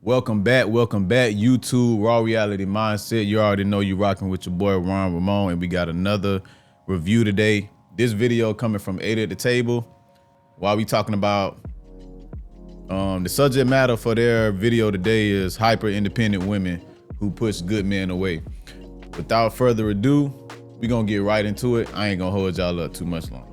Welcome back, YouTube, Raw Reality Mindset. You already know you rocking with your boy Ron Ramon, and we got another review today. This video coming from 8 at the Table. While we talking about the subject matter for their video today is hyper independent women who push good men away. Without further ado, we gonna get right into it. I ain't gonna hold y'all up too much longer.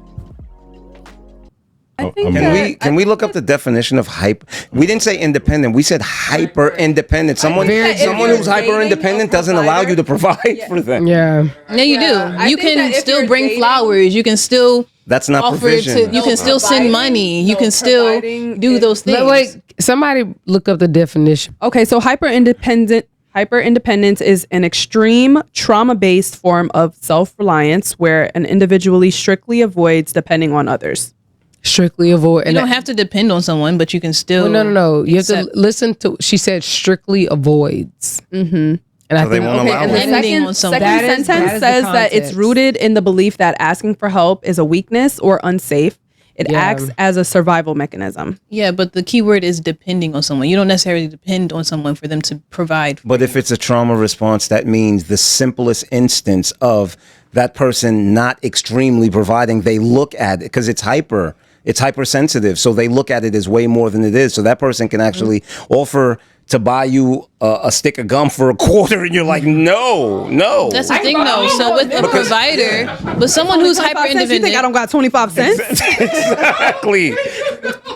Can we look up the definition of hyper? We didn't say independent. We said hyper independent. Someone who's hyper independent doesn't allow you to provide for them. Yeah. No, you do. You can still bring flowers. You can still That's not offer provision. you can still send money. You can still do those things. But wait, somebody look up the definition. Okay, so hyper independence is an extreme trauma-based form of self-reliance where an individual strictly avoids depending on others. Strictly avoid. You don't have to depend on someone, but you can still. Well, no. You have to listen to. She said strictly avoids. Mm-hmm. And I they think won't allow And the it. second sentence says that it's rooted in the belief that asking for help is a weakness or unsafe. It acts as a survival mechanism. Yeah, but the key word is depending on someone. You don't necessarily depend on someone for them to provide. But if it's a trauma response, that means the simplest instance of that person not extremely providing, they look at it because it's hypersensitive. So they look at it as way more than it is. So that person can actually offer to buy you a stick of gum for $0.25, and you're like, no. That's the thing, though. So with a provider, but someone who's hyper You think I independent, don't got 25 cents? Exactly.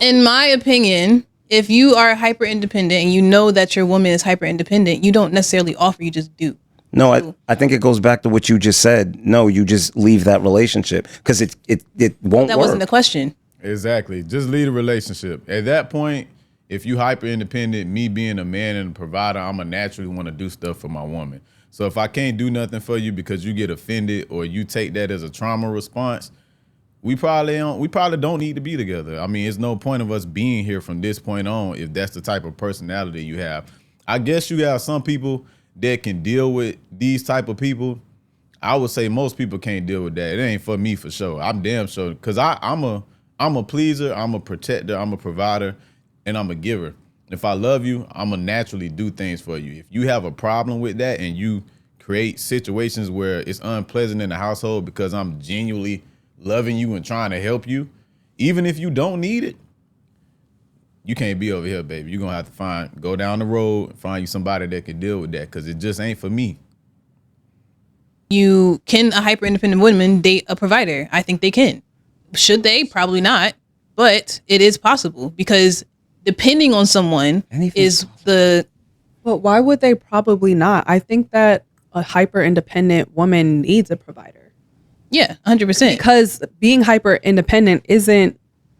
in my opinion, if you are hyper independent and you know that your woman is hyper independent, you don't necessarily offer. You just do. No, I think it goes back to what you just said. No, you just leave that relationship because it won't work. That wasn't the question. Exactly. Just leave the relationship. At that point, if you hyper independent, me being a man and a provider, I'ma naturally want to do stuff for my woman. So if I can't do nothing for you because you get offended or you take that as a trauma response, we probably don't need to be together. I mean, it's no point of us being here from this point on if that's the type of personality you have. I guess you have some people that can deal with these type of people. I would say most people can't deal with that. It ain't for me for sure. I'm damn sure because I'm a pleaser, I'm a protector, I'm a provider, and I'm a giver. If I love you, I'm gonna naturally do things for you. If you have a problem with that and you create situations where it's unpleasant in the household because I'm genuinely loving you and trying to help you, even if you don't need it, you can't be over here, baby. You're gonna have to go down the road and find you somebody that can deal with that because it just ain't for me. Can a hyper independent woman date a provider? I think they can. Should they? Probably not. But it is possible because depending on someone is the. But why would they probably not? I think that a hyper independent woman needs a provider. Yeah, 100%. Because being hyper independent isn't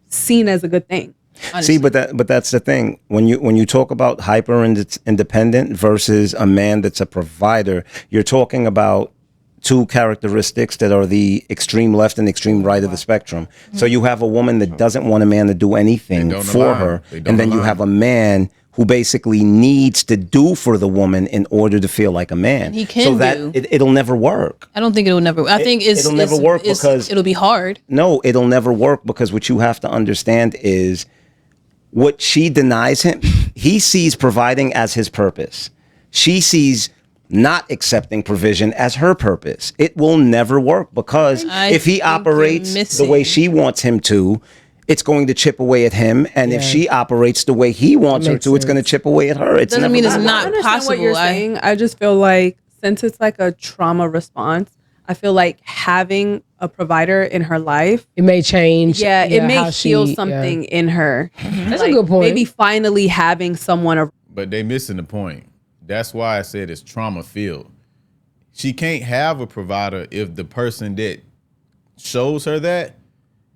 seen as a good thing. Honestly. See, but that's the thing. When you talk about hyper independent versus a man that's a provider, you're talking about two characteristics that are the extreme left and extreme right of the spectrum. So you have a woman that doesn't want a man to do anything for her, and then you have a man who basically needs to do for the woman in order to feel like a man. He can so that it'll never work. I don't think it'll never. I think it'll never work because it'll be hard. No, it'll never work because what you have to understand is what she denies him. He sees providing as his purpose. She sees not accepting provision as her purpose. It will never work because if he operates the way she wants him to, it's going to chip away at him. And if she operates the way he wants her to, it's going to chip away at her. It doesn't mean it's not possible. What you're saying. I just feel like since it's like a trauma response, I feel like having a provider in her life, it may change. Yeah, it may heal something in her. That's a good point. Maybe finally having someone. But they missing the point. That's why I said it's trauma filled. She can't have a provider if the person that shows her that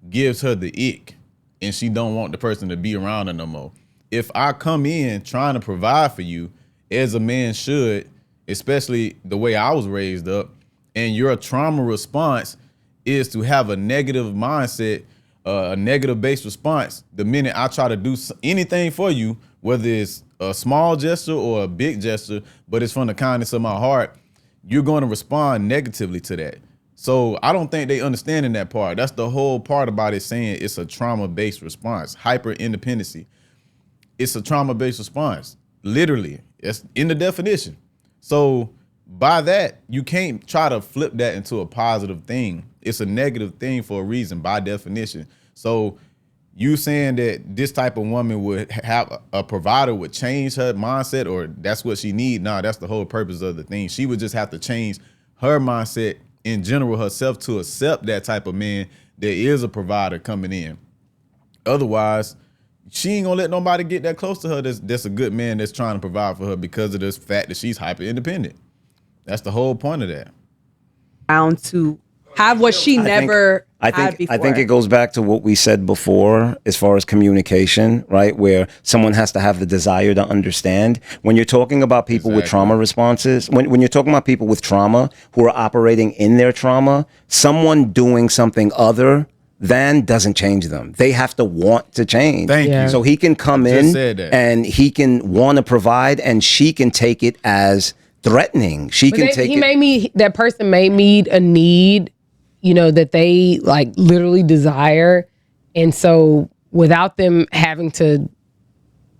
gives her the ick and she don't want the person to be around her no more. If I come in trying to provide for you as a man should, especially the way I was raised up, and your trauma response is to have a negative mindset, a negative based response, the minute I try to do anything for you, whether it's a small gesture or a big gesture, but it's from the kindness of my heart, you're going to respond negatively to that. So I don't think they understanding that part. That's the whole part about it, saying it's a trauma-based response, hyper independency. It's a trauma-based response. literally. It's in the definition. So by that, you can't try to flip that into a positive thing. It's a negative thing for a reason by definition. So you saying that this type of woman would have a provider would change her mindset, or that's what she need? Nah, that's the whole purpose of the thing. She would just have to change her mindset in general herself to accept that type of man that is a provider coming in. Otherwise, she ain't gonna let nobody get that close to her that's a good man that's trying to provide for her because of this fact that she's hyper independent. That's the whole point of that. Down to have what she never had before. I think it goes back to what we said before as far as communication, right? Where someone has to have the desire to understand. When you're talking about people with trauma responses, when you're talking about people with trauma who are operating in their trauma, someone doing something other than doesn't change them. They have to want to change. Thank you. So he can come Just in said that. and he can want to provide, and she can take it as threatening. She can take it. That person may meet a need, that they like literally desire. And so without them having to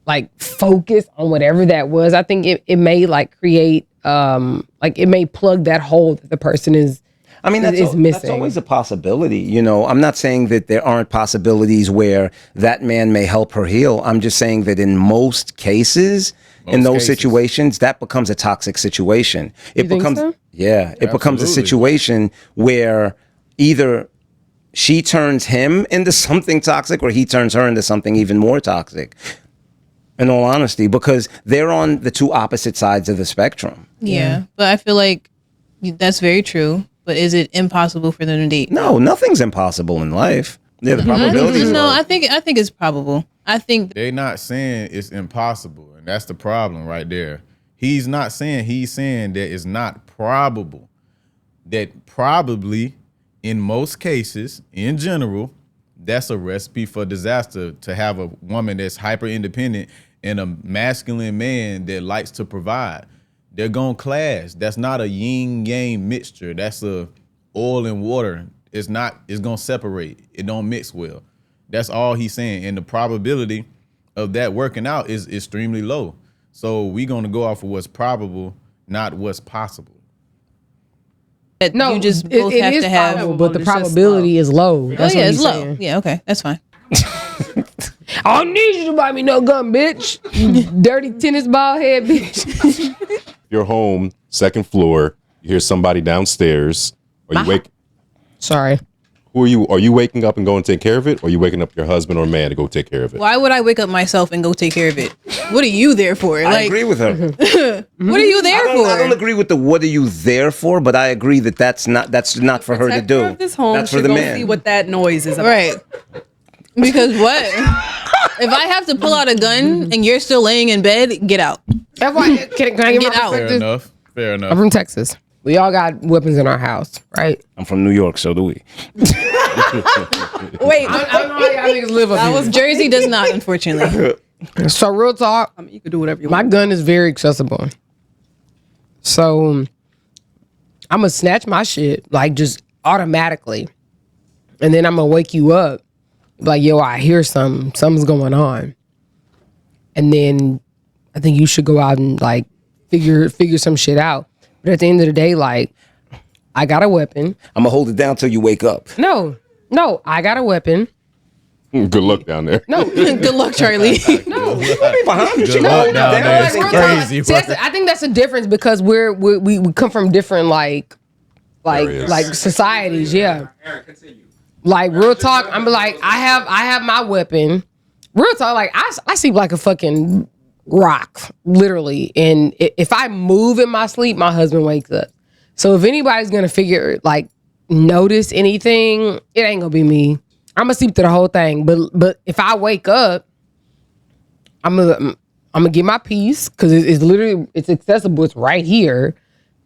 like focus on whatever that was, I think it may like create, it may plug that hole that the person is missing. That's always a possibility. I'm not saying that there aren't possibilities where that man may help her heal. I'm just saying that in most cases, in those situations, that becomes a toxic situation. It becomes, so? It becomes a situation where either she turns him into something toxic or he turns her into something even more toxic. In all honesty, because they're on the two opposite sides of the spectrum. Yeah, but I feel like that's very true. But is it impossible for them to date? No, nothing's impossible in life. Yeah, the probabilities. No, I think it's probable. I think They're not saying it's impossible, and that's the problem right there. He's not saying, he's saying that it's not probable. That probably, in most cases, in general, that's a recipe for disaster, to have a woman that's hyper independent and a masculine man that likes to provide. They're gonna clash. That's not a yin yang mixture. That's a oil and water. It's gonna separate. It don't mix well. That's all he's saying. And the probability of that working out is extremely low. So we're gonna go off of what's probable, not what's possible. you just both have to have. Probable, but the probability is low. That's yeah, what it's he's low. saying. Yeah, okay, that's fine. I don't need you to buy me no gun, bitch. You dirty tennis ball head, bitch. You're home, second floor. You hear somebody downstairs. Or you wake. Sorry. Who are you? Are you waking up and going to take care of it, or are you waking up your husband or man to go take care of it? Why would I wake up myself and go take care of it? What are you there for? I agree with her. What are you there for? I don't agree with the "what are you there for," but I agree that that's not for her to do. Of this home, that's for she the gonna man. see what that noise is about. Right. Because what? If I have to pull out a gun and you're still laying in bed, get out. That's why, can I Get out. Fair enough. Fair I'm enough. from Texas. We all got weapons in our house, right? I'm from New York, so do we. Wait, I don't know how y'all niggas live up here. Jersey does not, unfortunately. So real talk, you can do whatever you my want. gun is very accessible. So I'm gonna snatch my shit like just automatically, and then I'm gonna wake you up, like, yo, I hear something's going on, and then I think you should go out and like figure some shit out. But at the end of the day, like, I got a weapon. I'm gonna hold it down till you wake up. No, I got a weapon. Good luck down there. No, Good luck, Charlie. Good luck down there. It's Like, crazy. see, I think that's a difference because we come from different like Areas. societies. Yeah. Like real talk, I'm like I have my weapon. Real talk, like I sleep like a fucking rock, literally. And if I move in my sleep, my husband wakes up. So if anybody's gonna notice anything, it ain't gonna be me. I'm gonna sleep through the whole thing. But if I wake up, I'm gonna get my piece because it's literally accessible. It's right here,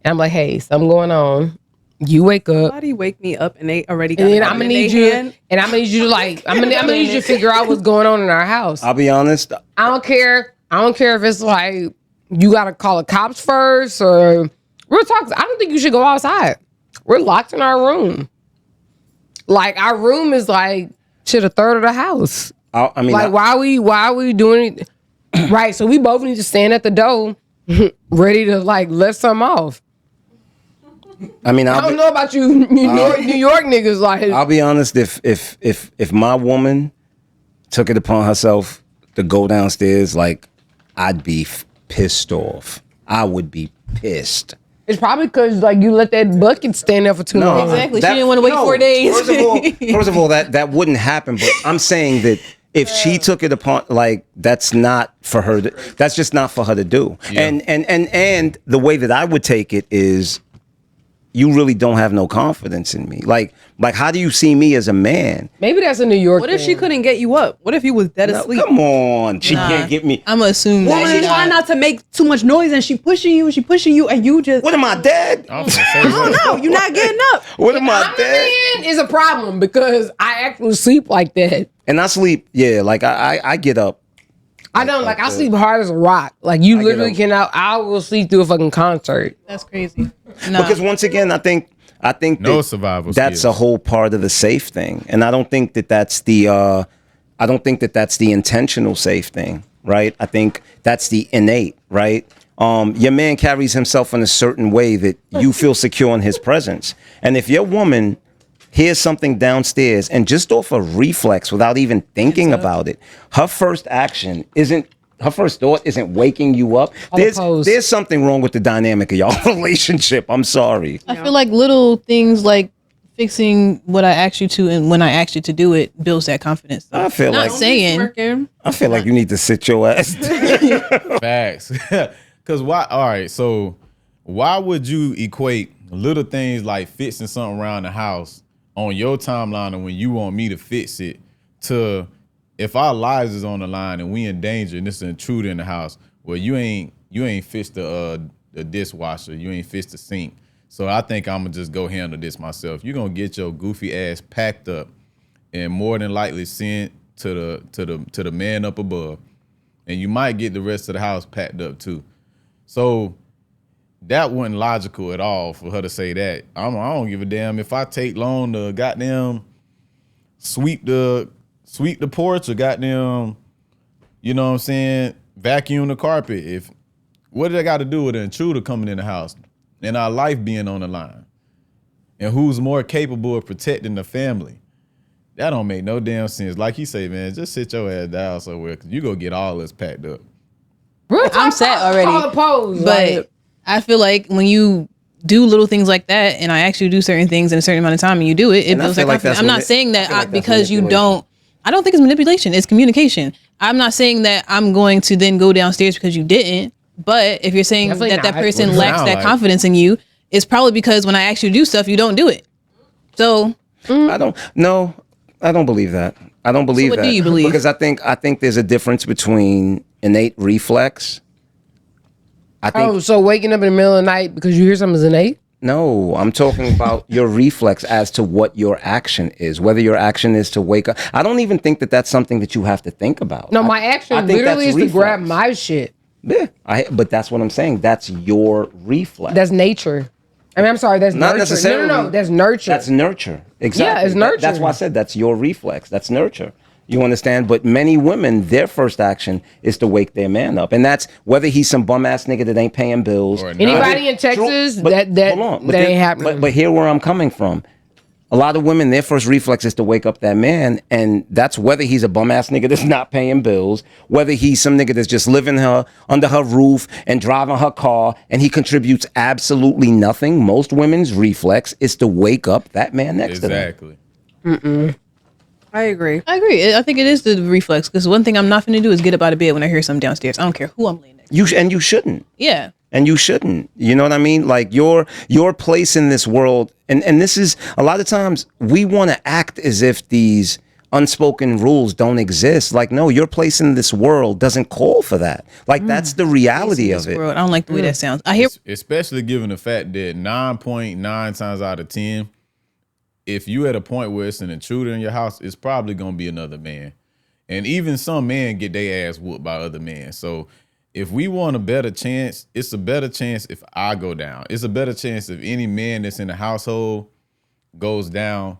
and I'm like, hey, something going on. You wake up. Somebody wake me up and they already got And then a gun I'm gonna in need their you, hand. and I'm gonna need you to I'm gonna need you to figure out what's going on in our house. I'll be honest. I don't care if it's like you gotta call the cops first or real talk. I don't think you should go outside. We're locked in our room. Like our room is like shit a third of the house. I mean, Like why are we doing it? Right. So we both need to stand at the door, ready to like let something off. I mean, I don't know about you, New York niggas. Like, I'll be honest. If my woman took it upon herself to go downstairs, like, I'd be pissed off. I would be pissed. it's probably because like you let that bucket stand there for too long. Exactly. She didn't wanna wait 4 days. First of all, that wouldn't happen. But I'm saying that if she took it upon, like, that's not for her. That's just not for her to do. Yeah. And the way that I would take it is, you really don't have no confidence in me. Like how do you see me as a man? Maybe that's a New York. What if thing. she couldn't get you up? What if you was dead No, asleep? come on, she can't get me. I'm gonna assume Woman that. is trying not to make too much noise, and she pushing you, and you just. What am I dead? I was gonna say I don't that. know. You're not getting up. What am I I'm the dead? man is a problem because I actually sleep like that. And I sleep. Yeah, like I get up. I don't like I sleep hard as a rock. Like you literally up. cannot. I will sleep through a fucking concert. That's crazy. No. Because once again, I think No that survival that's skills. a whole part of the safe thing, and I don't think that that's the intentional safe thing, right? I think that's the innate, right? Your man carries himself in a certain way that you feel secure in his presence, and if your woman hears something downstairs and just off a reflex without even thinking about it, her first thought isn't waking you up. There's something wrong with the dynamic of y'all relationship. I'm sorry. I feel like little things like fixing what I asked you to and when I asked you to do it builds that confidence. I feel Not like saying. I feel like you need to sit your ass down. Facts. Because why? All right. So why would you equate little things like fixing something around the house on your timeline and when you want me to fix it to if our lives is on the line and we in danger and this is an intruder in the house? Well, you ain't fixed the dishwasher. You ain't fixed the sink. So I think I'm gonna just go handle this myself. You're gonna get your goofy ass packed up and more than likely sent to the man up above, and you might get the rest of the house packed up too. So that wasn't logical at all for her to say that. I don't give a damn if I take long to goddamn sweep the porch or goddamn, you know what I'm saying, vacuum the carpet. If what did I got to do with an intruder coming in the house and our life being on the line? And who's more capable of protecting the family? That don't make no damn sense. Like you say, man, just sit your ass down somewhere because you go get all this packed up. I'm set already. Call a pose, But like, I feel like when you do little things like that and I actually do certain things in a certain amount of time and you do it, it And I builds feel that like confidence. that's I'm what not it- saying I feel that like that's because you manipulation. don't. I don't think it's manipulation. It's communication. I'm not saying that I'm going to then go downstairs because you didn't. But if you're saying Definitely that not. person What it lacks sound that like. confidence in you, it's probably because when I ask you to do stuff, you don't do it. So I don't believe that. I don't believe what that. do you believe? Because I think there's a difference between innate reflex. I think so waking up in the middle of the night because you hear something's innate? no, I'm talking about your reflex as to what your action is. Whether your action is to wake up. I don't even think that that's something that you have to think about. No, my I action think literally is that's to grab reflex. my shit. Yeah, but that's what I'm saying. That's your reflex. That's nature. I mean, I'm sorry, that's Not nurture. necessarily. No, that's nurture. That's nurture. Exactly. it's nurture. That's why I said that's your reflex. That's nurture. You understand? But many women, their first action is to wake their man up. And that's whether he's some bum ass nigga that ain't paying bills. Or not. Anybody in Texas, But that hold on. But ain't happening. But here where I'm coming from. A lot of women, their first reflex is to wake up that man, and that's whether he's a bum ass nigga that's not paying bills, whether he's some nigga that's just living under her roof and driving her car, and he contributes absolutely nothing. Most women's reflex is to wake up that man next to them. Exactly. I agree. I agree. I think it is the reflex because one thing I'm not going to do is get up out of bed when I hear something downstairs. I don't care who I'm laying next to. You shouldn't. Yeah. And you shouldn't. You know what I mean? Like your place in this world, and this is a lot of times we want to act as if these unspoken rules don't exist. Like, no, your place in this world doesn't call for that. Like that's the reality of it. World. I don't like the way that sounds. I hear Especially given the fact that 9.9 times out of 10, if you at a point where it's an intruder in your house, it's probably gonna be another man. And even some men get their ass whooped by other men. So if we want a better chance, it's a better chance if I go down. It's a better chance if any man that's in the household goes down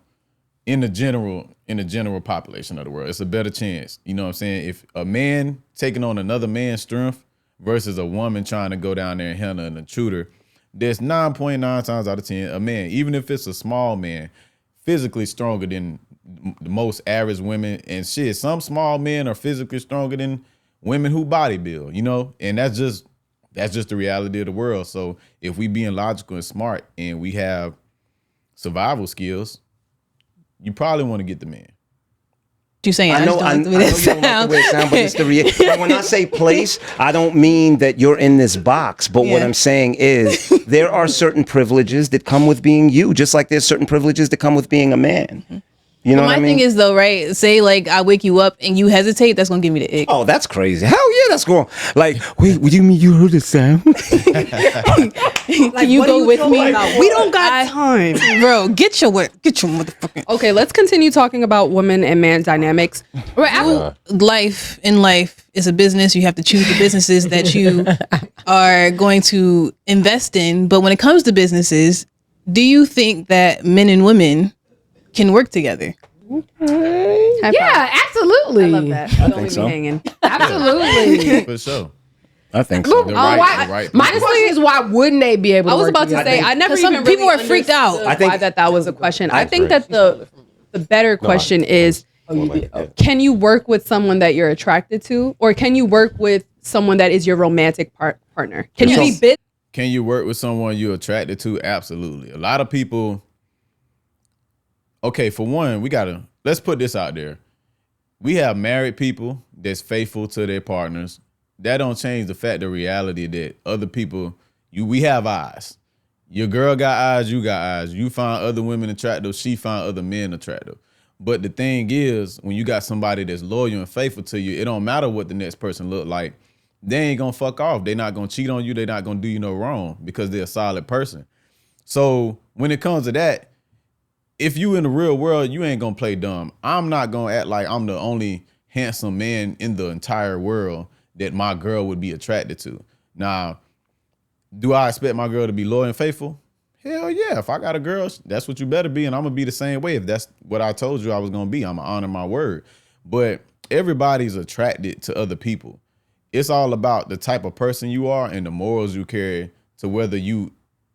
in the general population of the world, it's a better chance. You know what I'm saying? If a man taking on another man's strength versus a woman trying to go down there and handle an intruder, there's 9.9 times out of 10 a man, even if it's a small man, physically stronger than the most average women. And shit, some small men are physically stronger than women who bodybuild, you know? And that's just the reality of the world. So if we being logical and smart and we have survival skills, you probably want to get the man. You saying? I know, just I don't know like you the way don't like that the sounds. way it sounds, but it's the reality. When I say place, I don't mean that you're in this box. But what Yeah. I'm saying is there are certain privileges that come with being you, just like there's certain privileges that come with being a man. You know But what my I mean? thing is though, right? Say like I wake you up and you hesitate, that's gonna give me the ick. Oh, that's crazy. Hell yeah, that's cool. Like, wait, what do you mean you heard the sound? Can you what are go you with talking me? about? We don't got time. Bro, get your motherfucking Okay, let's continue talking about women and man dynamics. life. In life is a business. You have to choose the businesses that you are going to invest in. But when it comes to businesses, do you think that men and women can work together? Yeah, absolutely. I love that. Don't leave me so. hanging. Absolutely. For sure. I think so. The Why- right my question is, why wouldn't they be able to I was work about to together? say I never 'Cause some even people really are freaked out. understood I think- why that was a question. I think agree. that the better question is, can you work with someone that you're attracted to, or can you work with someone that is your romantic partner? Can you be Yes. bit? Can you work with someone you're attracted to? Absolutely. A lot of people. Okay, for one, let's put this out there. We have married people that's faithful to their partners. That don't change the fact, the reality that other people, we have eyes. Your girl got eyes, you got eyes. You find other women attractive, she find other men attractive. But the thing is, when you got somebody that's loyal and faithful to you, it don't matter what the next person look like. They ain't gonna fuck off. They not gonna cheat on you. They not gonna do you no wrong because they're a solid person. So when it comes to that, if you in the real world, you ain't gonna play dumb. I'm not gonna act like I'm the only handsome man in the entire world that my girl would be attracted to. Now, do I expect my girl to be loyal and faithful? Hell yeah. If I got a girl, that's what you better be. And I'm gonna be the same way. If that's what I told you I was gonna be, I'm gonna honor my word. But everybody's attracted to other people. It's all about the type of person you are and the morals you carry to whether you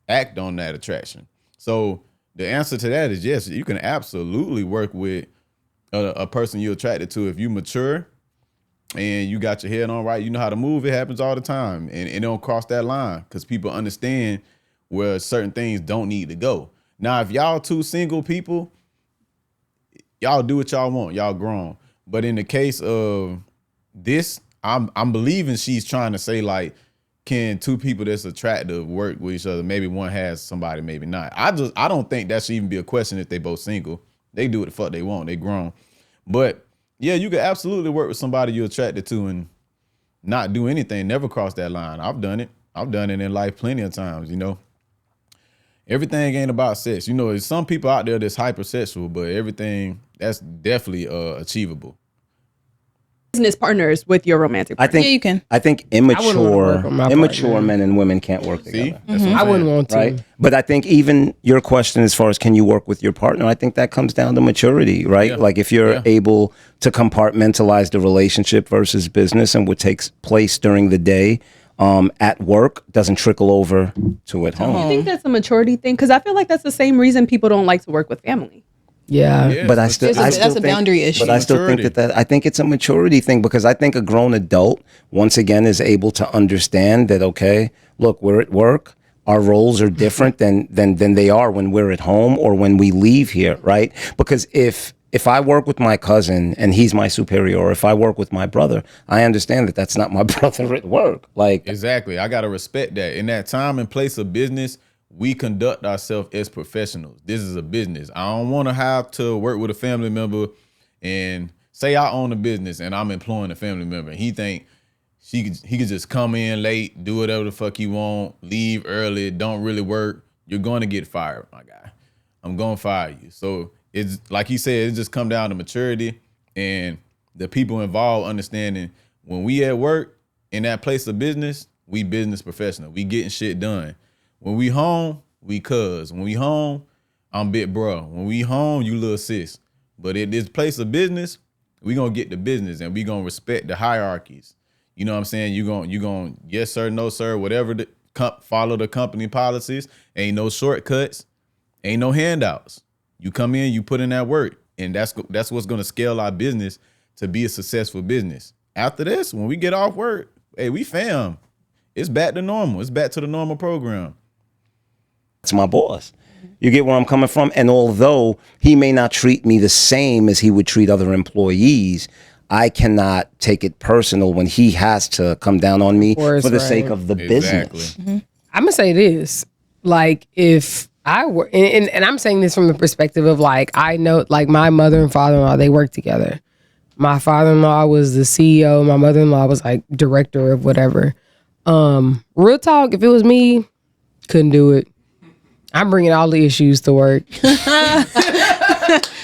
act on that attraction. So the answer to that is yes, you can absolutely work with a person you're attracted to. If you mature and you got your head on right, you know how to move. It happens all the time. And it don't cross that line because people understand where certain things don't need to go. Now, if y'all two single people, y'all do what y'all want. Y'all grown. But in the case of this, I'm believing she's trying to say, like, can two people that's attractive work with each other? Maybe one has somebody, maybe not. I don't think that should even be a question if they both single. They do what the fuck they want. They grown. But yeah, you could absolutely work with somebody you're attracted to and not do anything, never cross that line. I've done it. I've done it in life plenty of times, you know. Everything ain't about sex. You know, there's some people out there that's hypersexual, but everything that's definitely achievable. Business partners with your romantic I partner. think Yeah, you can. I think wouldn't wanna work with my immature partner. men and women can't work See? together. That's what I'm I wouldn't saying. want to. Right. But I think even your question as far as can you work with your partner, I think that comes down to maturity, right? Yeah. Like if you're Yeah. able to compartmentalize the relationship versus business and what takes place during the day at work doesn't trickle over to at home. I think that's a maturity thing because I feel like that's the same reason people don't like to work with family. Yeah. Yes, But I for still, sure. I That's still a think, boundary issue. But I still think Maturity. that I think it's a maturity thing because I think a grown adult once again is able to understand that okay, look, we're at work. Our roles are different than they are when we're at home or when we leave here, right? Because if I work with my cousin and he's my superior, or if I work with my brother, I understand that that's not my brother at work. Like Exactly. I gotta respect that. In that time and place of business, we conduct ourselves as professionals. This is a business. I don't want to have to work with a family member and say I own a business and I'm employing a family member. And he think he could just come in late, do whatever the fuck he want, leave early, don't really work. You're going to get fired, my guy. I'm going to fire you. So it's like he said, it just come down to maturity and the people involved understanding when we at work in that place of business, we business professional. We getting shit done. When we home, we cuz. When we home, I'm big bro. When we home, you little sis. But at this place of business, we gonna get the business and we gonna respect the hierarchies. You know what I'm saying? You gonna yes sir, no sir, whatever follow the company policies. Ain't no shortcuts, ain't no handouts. You come in, you put in that work, and that's what's gonna scale our business to be a successful business. After this, when we get off work, hey, we fam. It's back to normal. It's back to the normal program. It's my boss. You get where I'm coming from? And although he may not treat me the same as he would treat other employees, I cannot take it personal when he has to come down on me course, for the right. sake of the business. I'm gonna say this, like if I were, and I'm saying this from the perspective of like I know, like my mother and father-in-law, they work together. My father-in-law was the CEO. My mother-in-law was like director of whatever. Real talk, if it was me, couldn't do it. I'm bringing all the issues to work.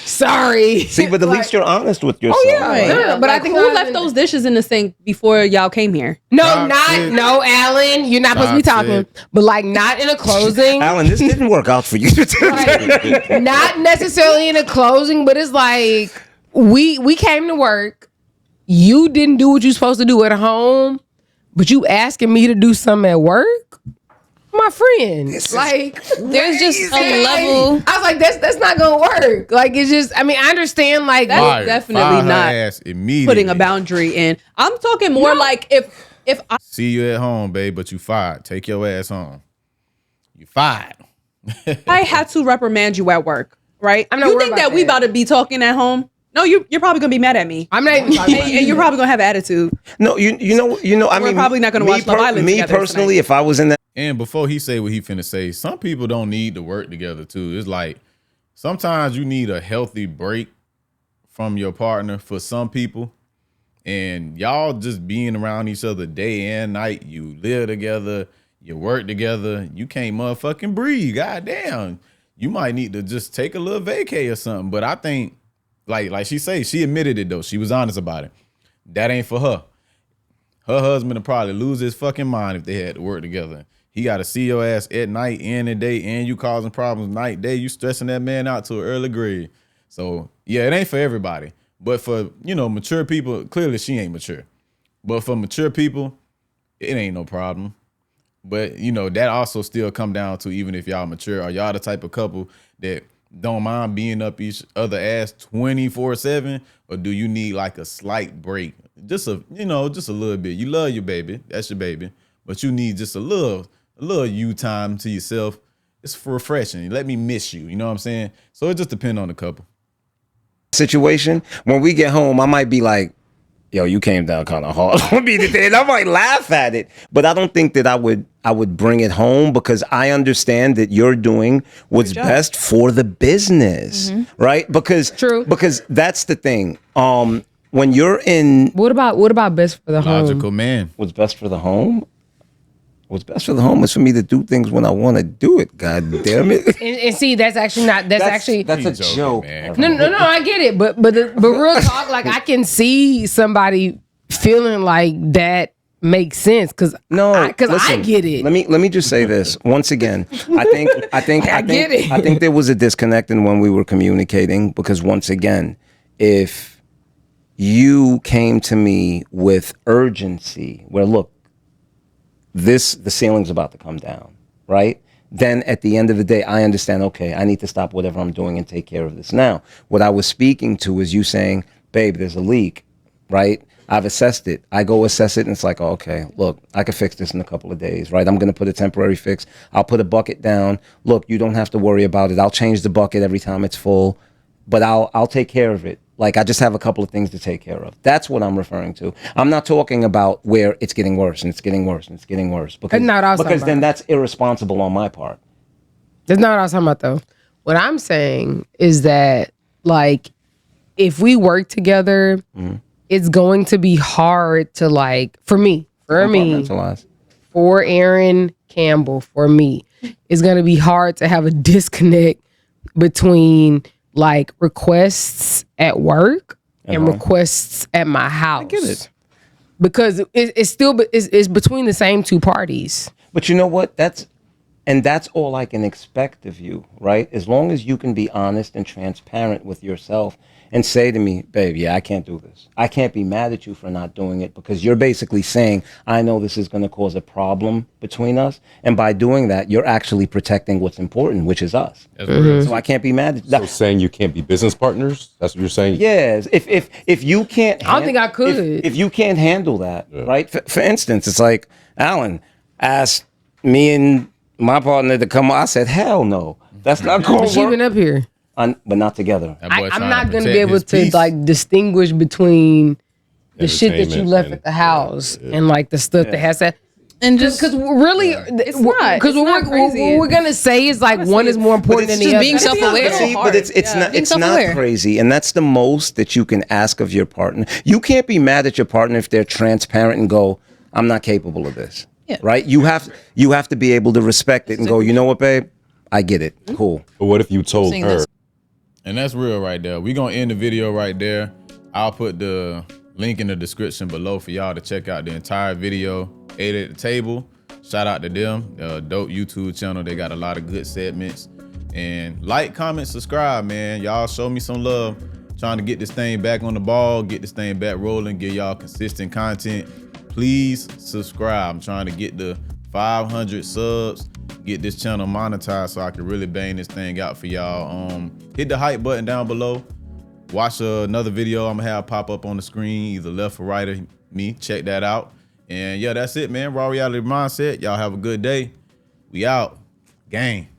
Sorry. See, but at least you're honest with yourself. Oh yeah, no, but I think who left those dishes in the sink before y'all came here? No, Toxic. no, Alan, you're not supposed to be talking, but like not in a closing. Alan, this didn't work out for you. Like, not necessarily in a closing, but it's like we came to work. You didn't do what you're supposed to do at home, but you asking me to do something at work. My friend, like There's just a crazy. level. I was like, that's not gonna work. Like it's just. I mean, I understand. Like That's Fire. definitely Fire her not ass immediately. putting a boundary in. I'm talking more like if I See you at home, babe, but you fired. Take your ass home. You fired. had to reprimand you at work, right? I'm not you worried think about that we that. about to be talking at home? No, you're probably gonna be mad at me. I'm not even talking about And you're probably gonna have attitude. No, you know. I We're mean, probably not gonna me watch Love Island Me together personally, tonight. if I was in that And before he say what he finna say, some people don't need to work together too. It's like sometimes you need a healthy break from your partner for some people. And y'all just being around each other day and night, you live together, you work together, you can't motherfucking breathe. Goddamn. You might need to just take a little vacay or something. But I think, like she say, she admitted it though. She was honest about it. That ain't for her. Her husband would probably lose his fucking mind if they had to work together. He got to see your ass at night and at day, and you causing problems night, day. You stressing that man out to an early grade. So, yeah, it ain't for everybody. But for, mature people, clearly she ain't mature. But for mature people, it ain't no problem. But, that also still come down to even if y'all mature, are y'all the type of couple that don't mind being up each other ass 24/7, or do you need like a slight break? Just a little bit. You love your baby, that's your baby, but you need just a little you time to yourself. It's refreshing. Let me miss you. You know what I'm saying? So it just depends on the couple. situation, when we get home, I might be like, yo, you came down kind of hard on me today. And I might laugh at it, but I don't think that I would bring it home because I understand that you're doing what's best for the business, right? Because True. Because that's the thing. When you're in What about best for the home? Logical man. what's best for the home, what's best for the home is for me to do things when I want to do it. God damn it. And see, that's actually not. That's actually that's a He's joking, joke. man. no. I get it, but real talk, like I can see somebody feeling like that makes sense because I listen, get it. Let me just say this once again. I think get it. I think there was a disconnect in when we were communicating because once again, if you came to me with urgency, where look, the ceiling's about to come down, right? Then at the end of the day, I understand, okay, I need to stop whatever I'm doing and take care of this now. What I was speaking to is you saying, babe, there's a leak, right? I've assessed it. I go assess it and it's like, okay, look, I can fix this in a couple of days, right? I'm going to put a temporary fix. I'll put a bucket down. Look, you don't have to worry about it. I'll change the bucket every time it's full, but I'll take care of it. Like, I just have a couple of things to take care of. That's what I'm referring to. I'm not talking about where it's getting worse and it's getting worse and it's getting worse. Because, not what I was talking because then about. that's irresponsible on my part. That's not what I was talking about though. What I'm saying is that like if we work together, it's going to be hard to like for me, Compartmentalize. for Aaron Campbell, for me, it's gonna be hard to have a disconnect between like requests at work and requests at my house. I get it. Because it's still it's between the same two parties. But you know what? And that's all I can expect of you, right? As long as you can be honest and transparent with yourself and say to me, babe, yeah, I can't do this. I can't be mad at you for not doing it because you're basically saying, I know this is going to cause a problem between us. And by doing that, you're actually protecting what's important, which is us. That's real. So I can't be mad at So saying you can't be business partners? That's what you're saying? Yes, if you can't, I don't think I could. If you can't handle that, right? For instance, it's like Alan asked me and my partner to come. I said, hell no, that's not going She to even work. up here. But not together. That boy I'm trying not gonna protect be able his to peace. like distinguish between the shit that you Entertainment left and- at the house and like the stuff that has that. And just Because really, not. because It's what not crazy. we're gonna say is like one is more important than it's the just other. being self-aware. See, but it's not Being it's not self-aware. crazy, and that's the most that you can ask of your partner. You can't be mad at your partner if they're transparent and go, "I'm not capable of this." Yeah. Right? You have to be able to respect it and go, "You know what, babe? I get it. Cool." But what if you told Saying her? this. And that's real right there. We're going to end the video right there. I'll put the link in the description below for y'all to check out the entire video. Ate at the Table. Shout out to them. Dope YouTube channel. They got a lot of good segments. And like, comment, subscribe, man. Y'all show me some love. Trying to get this thing back on the ball, get this thing back rolling, give y'all consistent content. Please subscribe. I'm trying to get the 500 subs, get this channel monetized so I can really bang this thing out for y'all. Hit the hype button down below. Watch another video I'm gonna have pop up on the screen, either left or right of me. Check that out. And yeah, that's it, man. Raw Reality Mindset. Y'all have a good day. We out. Gang.